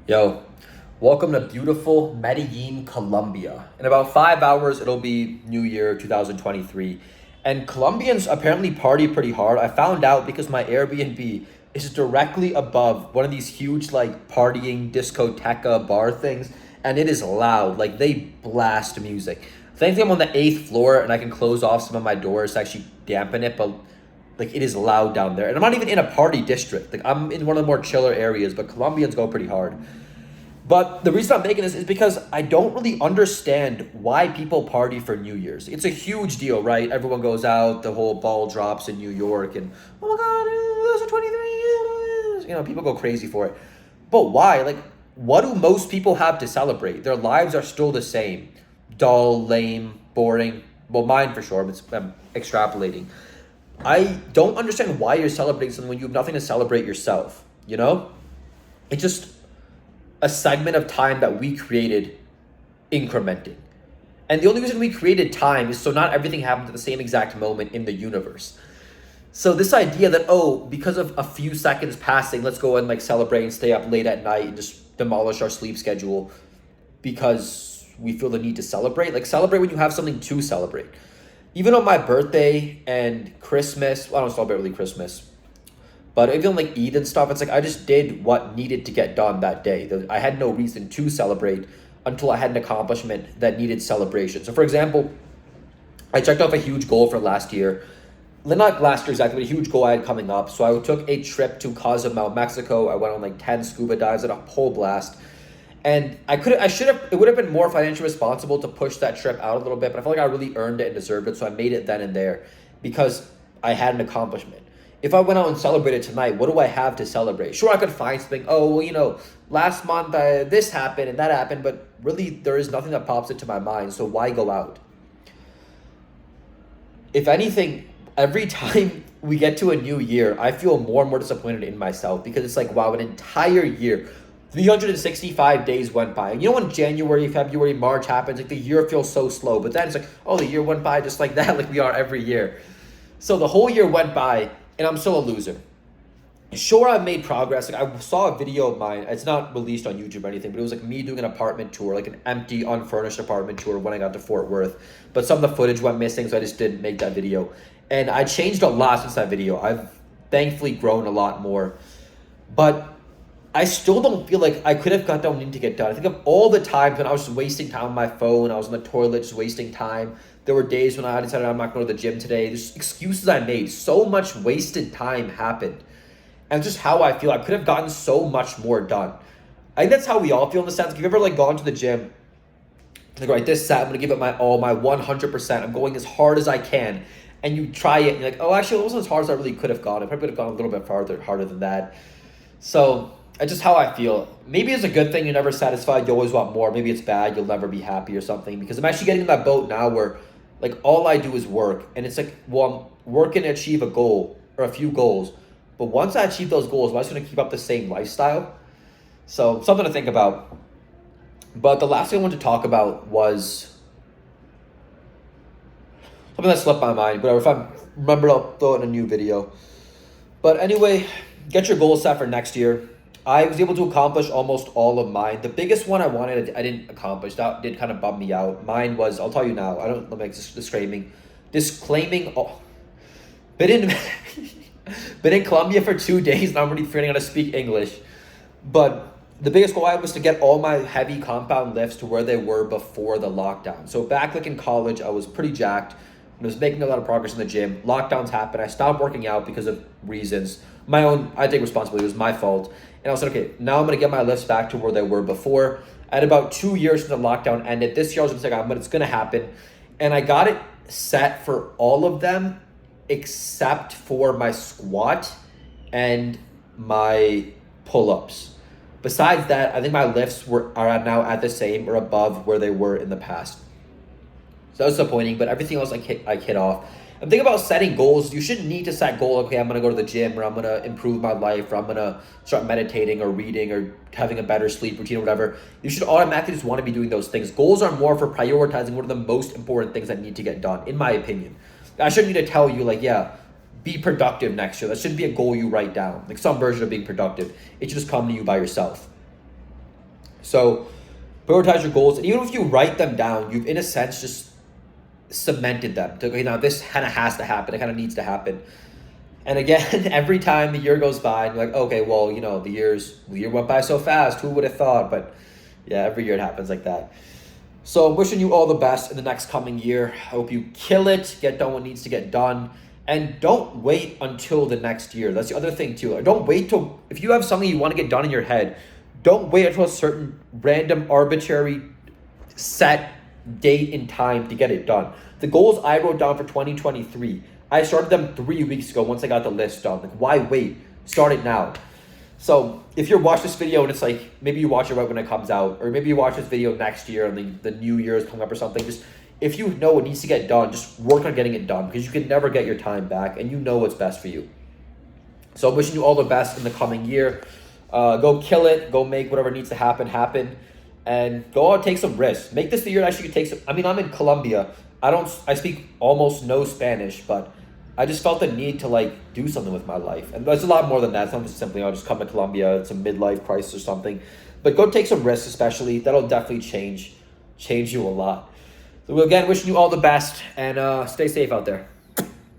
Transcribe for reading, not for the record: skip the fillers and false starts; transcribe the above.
Yo, welcome to beautiful Medellin, Colombia. In about 5 hours, it'll be New Year 2023. And Colombians apparently party pretty hard. I found out because my Airbnb is directly above one of these huge, like, partying discoteca bar things. And it is loud. Like, they blast music. Thankfully, I'm on the eighth floor and I can close off some of my doors to actually dampen it. But like it is loud down there. And I'm not even in a party district. Like I'm in one of the more chiller areas, but Colombians go pretty hard. But the reason I'm making this is because I don't really understand why people party for New Year's. It's a huge deal, right? Everyone goes out, the whole ball drops in New York, and oh my God, 2023, people go crazy for it. But why? Like, what do most people have to celebrate? Their lives are still the same, dull, lame, boring. Well, mine for sure. I'm extrapolating. I don't understand why you're celebrating something when you have nothing to celebrate yourself. You know, it's just a segment of time that we created incrementing. And the only reason we created time is so not everything happens at the same exact moment in the universe. So this idea that, oh, because of a few seconds passing, let's go and like celebrate and stay up late at night and just demolish our sleep schedule because we feel the need to celebrate. Like celebrate when you have something to celebrate. Even on my birthday and Christmas, well, I don't celebrate really Christmas, but even like Eid and stuff, it's like I just did what needed to get done that day. I had no reason to celebrate until I had an accomplishment that needed celebration. So for example, I checked off a huge goal for last year. Not last year exactly, but a huge goal I had coming up. So I took a trip to Cozumel, Mexico. I went on like 10 scuba dives at a whole blast. And it would have been more financially responsible to push that trip out a little bit, but I felt like I really earned it and deserved it. So I made it then and there because I had an accomplishment. If I went out and celebrated tonight, what do I have to celebrate? Sure, I could find something. Oh, well, last month this happened and that happened, but really there is nothing that pops into my mind. So why go out? If anything, every time we get to a new year, I feel more and more disappointed in myself because it's like, wow, an entire year, 365 days went by. And when January, February, March happens, like the year feels so slow. But then it's like, oh, the year went by just like that, like we are every year. So the whole year went by and I'm still a loser. Sure, I've made progress. Like I saw a video of mine. It's not released on YouTube or anything, but it was like me doing an apartment tour, like an empty, unfurnished apartment tour when I got to Fort Worth. But some of the footage went missing, so I just didn't make that video. And I changed a lot since that video. I've thankfully grown a lot more. But I still don't feel like I could have got done what to get done. I think of all the times when I was just wasting time on my phone. I was on the toilet just wasting time. There were days when I decided I'm not going to the gym today. There's excuses I made. So much wasted time happened. And just how I feel. I could have gotten so much more done. I think that's how we all feel in the sense. If you've ever like gone to the gym, like, right, this set, I'm going to give it my all, my 100%. I'm going as hard as I can. And you try it and you're like, oh, actually, it wasn't as hard as I really could have gone. I probably could have gone a little bit harder than that. So it's just how I feel. Maybe it's a good thing you're never satisfied. You always want more. Maybe it's bad. You'll never be happy or something. Because I'm actually getting in that boat now where like all I do is work. And it's like, well, I'm working to achieve a goal or a few goals. But once I achieve those goals, am I just going to keep up the same lifestyle? So something to think about. But the last thing I wanted to talk about was something that slipped my mind. Whatever, if I remember, I'll throw it in a new video. But anyway, get your goals set for next year. I was able to accomplish almost all of mine. The biggest one I wanted, I didn't accomplish. That did kind of bum me out. Mine was, I'll tell you now, let me make this disclaiming, been in Colombia for 2 days and I'm already figuring out how to speak English. But the biggest goal I had was to get all my heavy compound lifts to where they were before the lockdown. So back like in college, I was pretty jacked. I was making a lot of progress in the gym. Lockdowns happened. I stopped working out because of reasons. My own, I take responsibility. It was my fault. And I was like, okay, now I'm going to get my lifts back to where they were before. I had about 2 years since the lockdown ended. This year I was just like, but it's going to happen. And I got it set for all of them except for my squat and my pull-ups. Besides that, I think my lifts are now at the same or above where they were in the past. So that was disappointing, but everything else I hit off. I'm thinking about setting goals. You shouldn't need to set goals. Okay, I'm going to go to the gym or I'm going to improve my life or I'm going to start meditating or reading or having a better sleep routine or whatever. You should automatically just want to be doing those things. Goals are more for prioritizing what are the most important things that need to get done, in my opinion. I shouldn't need to tell you, like, yeah, be productive next year. That shouldn't be a goal you write down, like some version of being productive. It should just come to you by yourself. So prioritize your goals, and even if you write them down, you've in a sense just cemented them. Okay, now this kind of has to happen. It kind of needs to happen. And again, every time the year goes by, and you're like, okay, well, the year went by so fast. Who would have thought? But yeah, every year it happens like that. So wishing you all the best in the next coming year. I hope you kill it, get done what needs to get done, and don't wait until the next year. That's the other thing too. Don't wait till, if you have something you want to get done in your head, don't wait until a certain random arbitrary set date and time to get it done. The goals I wrote down for 2023, I started them 3 weeks ago once I got the list done. Like, why wait? Start it now. So if you're watching this video and it's like, maybe you watch it right when it comes out, or maybe you watch this video next year and the new year is coming up or something, just if you know it needs to get done, just work on getting it done, because you can never get your time back and you know what's best for you. So I'm wishing you all the best in the coming year. Go kill it, go make whatever needs to happen, and go out and take some risks. Make this the year actually you take some, I'm in Colombia. I speak almost no Spanish, but I just felt the need to do something with my life. And there's a lot more than that. It's not just simply, I'll just come to Colombia, it's a midlife crisis or something. But go take some risks, especially. That'll definitely change you a lot. So again, wishing you all the best, and stay safe out there.